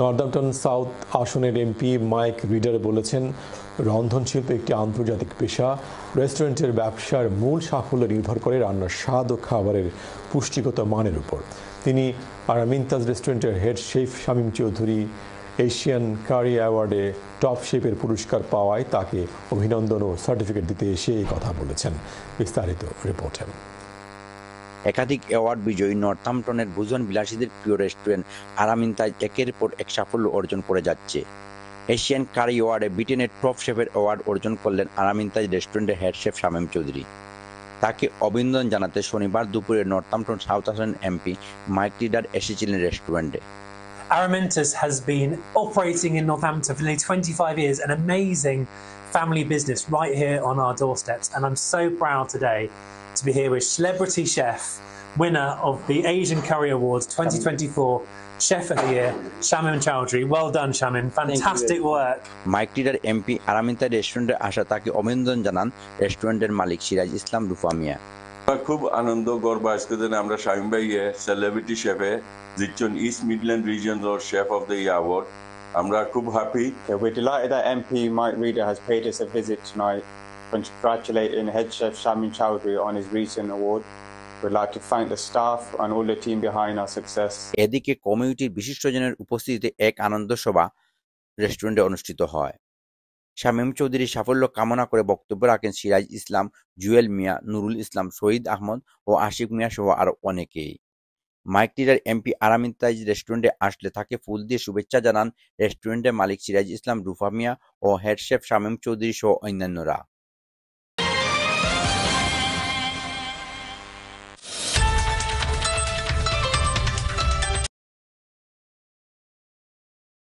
Northampton south আসনের MP mic reader বলেছেন, রন্ধনশিল্প একটি আন্তর্জাতিক পেশা। রেস্টুরেন্টের ব্যবসার মূল সাফল্য নির্ভর করে রান্নার স্বাদ ও খাবারের পুষ্টিগত মানের উপর। তিনি আরামিনতাজ রেস্টুরেন্টের head chef Shamim Chowdhury Asian curry অ্যাওয়ার্ডে টপ শেফের পুরস্কার পাওয়ায় তাকে অভিনন্দন ও সার্টিফিকেট দিতে এসে এই কথা বলেছেন। বিস্তারিত রিপোর্টে। একাধিক অ্যাওয়ার্ড বিজয়ী নর্থাম্পটনের ভোজন বিলাসীদের প্রিয় রেস্টুরেন্ট আরামিনতাজ একের পর এক সাফল্য অর্জন করে যাচ্ছে। এশিয়ান কারি অ্যাওয়ার্ডে ব্রিটেনের টপ শেফের অ্যাওয়ার্ড অর্জন করলেন আরামিনতাজ রেস্টুরেন্টের হেড শেফ শামীম চৌধুরী। তাকে অভিনন্দন জানাতে শনিবার দুপুরে নর্থাম্পটন সাউথ আসন এমপি মাইক রিডার এসেছিলেন রেস্টুরেন্টে। Araminta's has been operating in Northampton for nearly 25 years, an amazing family business right here on our doorsteps. And I'm so proud today to be here with celebrity chef, winner of the Asian Curry Awards 2024, Chef of the Year, Shamin Chowdhury. Well done, Shamin. Fantastic work. Mike Reader MP Aramintaj রেস্টুরেন্টে আসা তাকে অভিনন্দন জানান রেস্টুরেন্টের মালিক সিরাজ ইসলাম রুফা মিয়া। খুব আনন্দ গর্ব আজকে দিনে আমরা শামীম ভাইয়ে সেলিব্রিটি শেফে জিতছেন ইস্ট মিডল্যান্ড রিজন ওর chef of the year award. আমরা খুব happy. We're delighted that MP Mike Reader has paid us a visit tonight, congratulating head chef Shamin Chowdhury on his recent award. We'd like to thank the staff and all the team behind our success. এদিকে কমিউনিটির বিশিষ্টজনের উপস্থিতিতে এক আনন্দ সভা রেস্টুরেন্টে অনুষ্ঠিত হয়। শামীম চৌধুরীর সাফল্য কামনা করে বক্তব্য রাখেন সিরাজ ইসলাম, জুয়েল মিয়া, নুরুল ইসলাম, শহীদ আহমদ ও আশিক মিয়া সহ আরো অনেকেই। মাইক রিডার এমপি আরামিনতাজ রেস্টুরেন্টে আসলে তাকে ফুল দিয়ে শুভেচ্ছা জানান রেস্টুরেন্টের মালিক সিরাজ ইসলাম রুফা মিয়া ও হেড শেফ শামীম চৌধুরী সহ অন্যান্যরা।